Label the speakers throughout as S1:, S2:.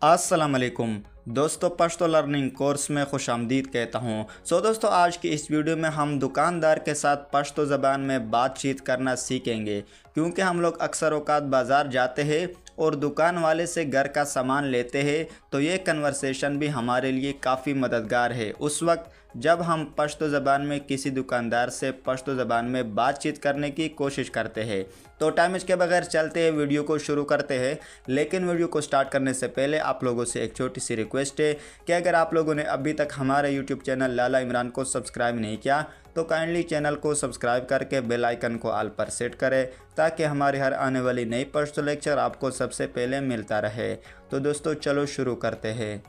S1: अस्सलाम वालेकुम दोस्तों, पश्तो लर्निंग कोर्स में खुश आमदीद कहता हूँ। दोस्तों, आज की इस वीडियो में हम दुकानदार के साथ पश्तो ज़बान में बातचीत करना सीखेंगे, क्योंकि हम लोग अक्सर औकात बाज़ार जाते हैं और दुकान वाले से घर का सामान लेते हैं, तो ये कन्वर्सेशन भी हमारे लिए काफ़ी मददगार है उस वक्त जब हम पश्तो ज़बान में किसी दुकानदार से पश्तो ज़बान में बातचीत करने की कोशिश करते हैं। तो टाइम इसके बगैर चलते हैं, वीडियो को शुरू करते हैं। लेकिन वीडियो को स्टार्ट करने से पहले आप लोगों से एक छोटी सी रिक्वेस्ट है कि अगर आप लोगों ने अभी तक हमारे यूट्यूब चैनल लाला इमरान को सब्सक्राइब नहीं किया तो काइंडली चैनल को सब्सक्राइब करके बेल आइकन को ऑल पर सेट करें, ताकि हमारी हर आने वाली नई पश्तो लेक्चर आपको सबसे पहले मिलता रहे। तो दोस्तों, चलो शुरू करते हैं।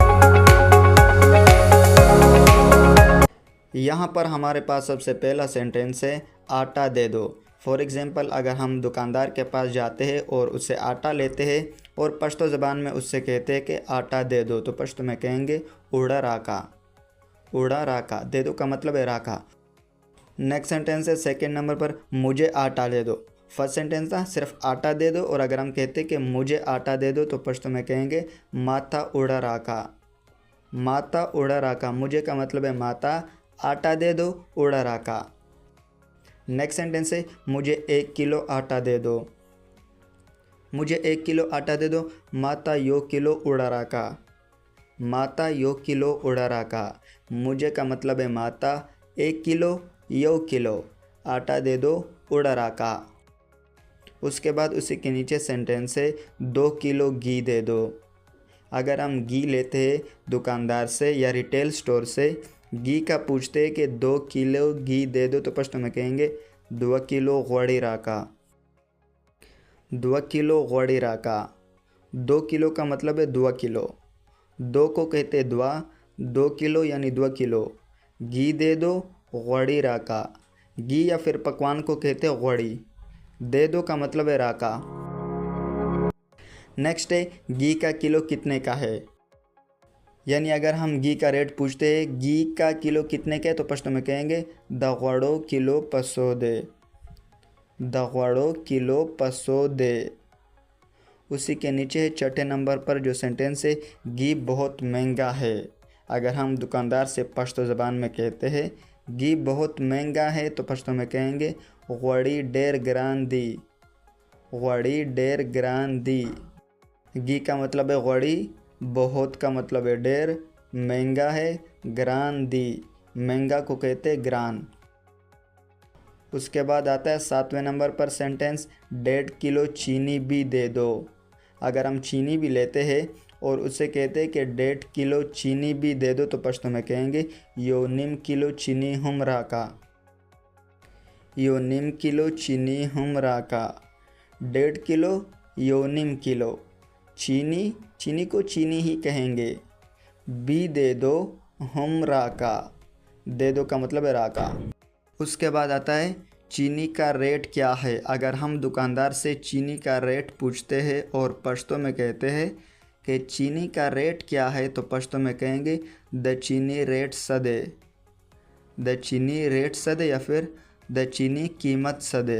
S1: यहाँ पर हमारे पास सबसे पहला सेंटेंस है, आटा दे दो। फॉर एग्ज़ाम्पल, अगर हम दुकानदार के पास जाते हैं और उससे आटा लेते हैं और पश्तो ज़बान में उससे कहते हैं कि आटा दे दो, तो पश्तो में कहेंगे उड़ा राका। उड़ा राका, दे दो का मतलब है राका। नेक्स्ट सेंटेंस है सेकंड नंबर पर, मुझे आटा दे दो। फर्स्ट सेंटेंस था सिर्फ आटा दे दो, और अगर हम कहते हैं कि मुझे आटा दे दो तो पश्तो में कहेंगे माता उड़ा राका। माता उड़ा राका, मुझे का मतलब है माता, आटा दे दो उड़ा राका। नेक्स्ट सेंटेंस है, मुझे 1 किलो आटा दे दो। मुझे 1 किलो आटा दे दो, माता यो किलो उड़ा राका। माता यो किलो उड़ा राका, मुझे का मतलब है माता, 1 किलो यो किलो आटा दे दो उड़ा राका। उसके बाद उसी के नीचे सेंटेंस है, 2 किलो घी दे दो। अगर हम घी लेते हैं दुकानदार से या रिटेल स्टोर से, घी का पूछते हैं कि 2 किलो घी दे दो, तो पश्तो में कहेंगे 2 किलो गोड़ी राका। 2 किलो गोड़ी राका, 2 किलो का मतलब है 2 किलो। 2 को कहते हैं 2 किलो यानी 2 किलो। घी दे दो गोड़ी राका। घी या फिर पकवान को कहते हैं गोड़ी। दे दो का मतलब है राका। नेक्स्ट है, घी का किलो कितने का है। यानी अगर हम घी का रेट पूछते हैं, घी का किलो कितने का है, तो पश्तो में कहेंगे दगवाड़ो किलो पसो दे। दगवाड़ो किलो पसो दे। उसी के नीचे है छठे नंबर पर जो सेंटेंस है, घी बहुत महंगा है। अगर हम दुकानदार से पश्तो ज़बान में कहते हैं घी बहुत महंगा है, तो पश्तो में कहेंगे गोड़ी डेर ग्रान दी। गोड़ी डेर ग्रान दी। घी का मतलब है गोड़ी, बहुत का मतलब है डेर, महंगा है ग्रान दी। महंगा को कहते हैं ग्रान। उसके बाद आता है 7वें नंबर पर सेंटेंस, 1.5 किलो चीनी भी दे दो। अगर हम चीनी भी लेते हैं और उससे कहते हैं कि 1.5 किलो चीनी भी दे दो, तो पश्तो में कहेंगे यो निम किलो चीनी हम राका। यो निम किलो चीनी हम राका। 1.5 किलो यो निम किलो। चीनी, चीनी को चीनी ही कहेंगे। भी दे दो हम राका। दे दो का मतलब है राका। उसके बाद आता है चीनी का रेट क्या है। अगर हम दुकानदार से चीनी का रेट पूछते हैं और पश्तो में कहते हैं कि चीनी का रेट क्या है, तो पश्तो में कहेंगे द चीनी रेट सदे। द चीनी रेट सदे या फिर द चीनी कीमत सदे।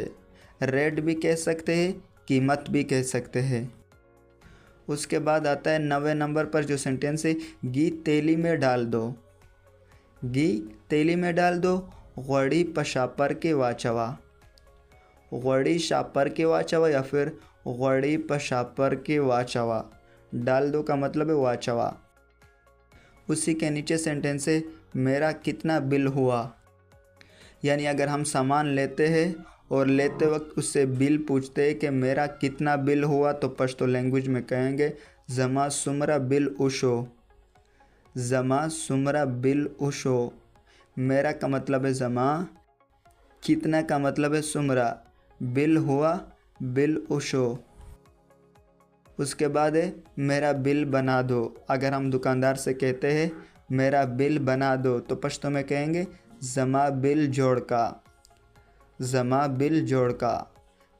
S1: रेट भी कह सकते हैं, कीमत भी कह सकते हैं। उसके बाद आता है 9वें नंबर पर जो सेंटेंस है, घी तेली में डाल दो। घी तेली में डाल दो, गोड़ी पशापर के वाचवा। गोड़ी शापर के वाचवा या फिर गोड़ी पशापर के वाचवा। डाल दो का मतलब है वाचवा। उसी के नीचे सेंटेंस है, मेरा कितना बिल हुआ। यानी अगर हम सामान लेते हैं और लेते वक्त उससे बिल पूछते हैं कि मेरा कितना बिल हुआ, तो पश्तो लैंग्वेज में कहेंगे जमा सुमरा बिल उशो। जमा सुमरा बिल उशो। मेरा का मतलब है जमा, कितना का मतलब है सुमरा, बिल हुआ बिल उशो। उसके बाद है मेरा बिल बना दो। अगर हम दुकानदार से कहते हैं मेरा बिल बना दो, तो पश्तो में कहेंगे जमा बिल जोड़ का। जमा बिल जोड़ का।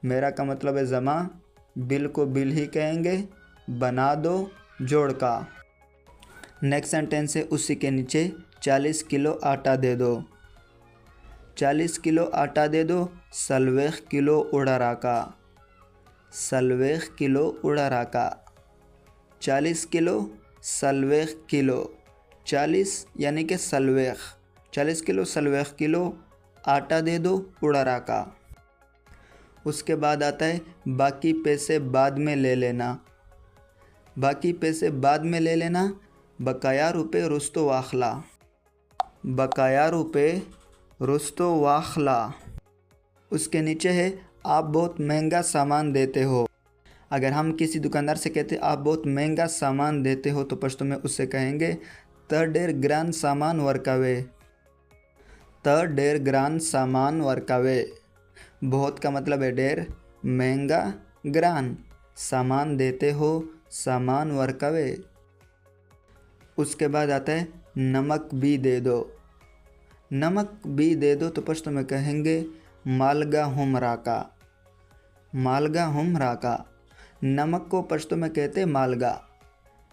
S1: मेरा का मतलब है जमा, बिल को बिल ही कहेंगे, बना दो जोड़ का। नेक्स्ट सेंटेंस है उसी के नीचे, 40 किलो आटा दे दो। 40 किलो आटा दे दो, सलवेख किलो उड़ा राका। सलवेख किलो उड़ा राका। 40 किलो सलवेख किलो, 40 यानी कि सलवेख, 40 किलो सलवेख किलो आटा दे दो उड़ारा का। उसके बाद आता है बाकी पैसे बाद में ले लेना। बाकी पैसे बाद में ले लेना, बकाया रुपए रुस्तो वाखला, बकाया रुपए रुस्तो वाखला। उसके नीचे है आप बहुत महंगा सामान देते हो। अगर हम किसी दुकानदार से कहते आप बहुत महंगा सामान देते हो तो पश्तो में उससे कहेंगे त डेर ग्रान सामान वर्कावे, त डेर ग्रान सामान वर्कावे। बहुत का मतलब है डेर, महंगा, ग्रान सामान देते हो, सामान वर्कावे। उसके बाद आता है नमक भी दे दो। नमक भी दे दो तो पश्तो में कहेंगे मालगा हम राका, मालगा हम राका। नमक को पश्तो में कहते मालगा,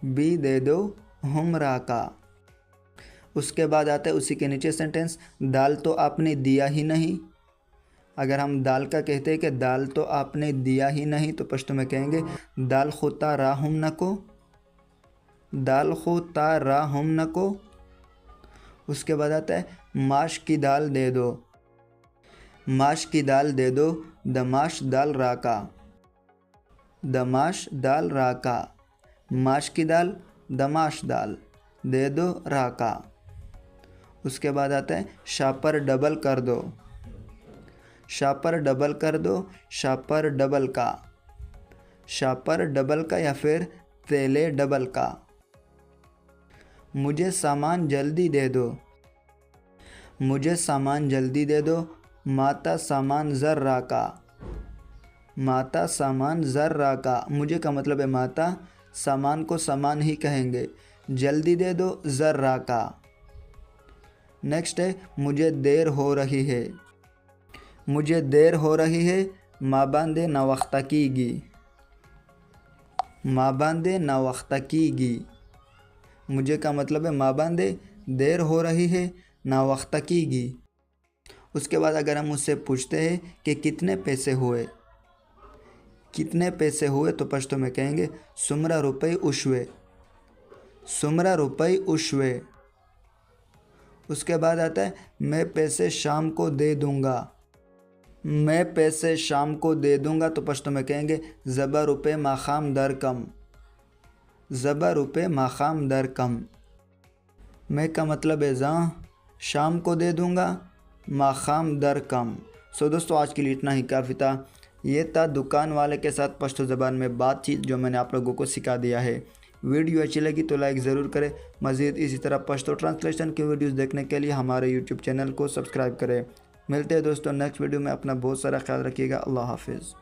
S1: भी दे दो हम राका। उसके बाद आता है उसी के नीचे सेंटेंस दाल तो आपने दिया ही नहीं। अगर हम दाल का कहते हैं कि दाल तो आपने दिया ही नहीं तो पश्तो में कहेंगे दाल खुता रा हम नको, दाल खुता रा हम नको। उसके बाद आता है माश की दाल दे दो, माश की दाल दे दो दमाश दाल राका, दमाश दाल राका। माश की दाल, दमाश दाल दे दो राका। उसके बाद आता है शापर डबल कर दो, शापर डबल कर दो, शापर डबल का, शापर डबल का या फिर तेले डबल का। मुझे सामान जल्दी दे दो, मुझे सामान जल्दी दे दो, माता सामान ज़र राका, माता सामान ज़र राका। मुझे का मतलब है माता, सामान को सामान ही कहेंगे, जल्दी दे दो ज़र राका। नेक्स्ट है मुझे देर हो रही है, मुझे देर हो रही है, माँ बांधे ना वक्ता कीगी, माँ बांधे ना वक्ता कीगी। मुझे का मतलब है माँ बांधे, देर हो रही है, ना वक्ता कीगी। उसके बाद अगर हम उससे पूछते हैं कि कितने पैसे हुए, कितने पैसे हुए तो पश्तो में कहेंगे सुमरा रुपये उशवे, सुमरा रुपये उशवे। उसके बाद आता है मैं पैसे शाम को दे दूँगा, मैं पैसे शाम को दे दूँगा तो पश्तो में कहेंगे ज़बा रुपये माखाम दर कम, ज़बा रुपये माखाम दर कम। मैं का मतलब है ज़ाँ, शाम को दे दूँगा, माखाम दर कम। सो दोस्तों आज के लिए इतना ही काफ़ी था। ये था दुकान वाले के साथ पश्तो ज़बान में बातचीत जो मैंने आप लोगों को सिखा दिया है। वीडियो अच्छी लगी तो लाइक ज़रूर करें। मज़ीद इसी तरह पश्तो ट्रांसलेशन के वीडियोस देखने के लिए हमारे यूट्यूब चैनल को सब्सक्राइब करें। मिलते हैं दोस्तों नेक्स्ट वीडियो में। अपना बहुत सारा ख्याल रखिएगा। अल्लाह हाफिज़।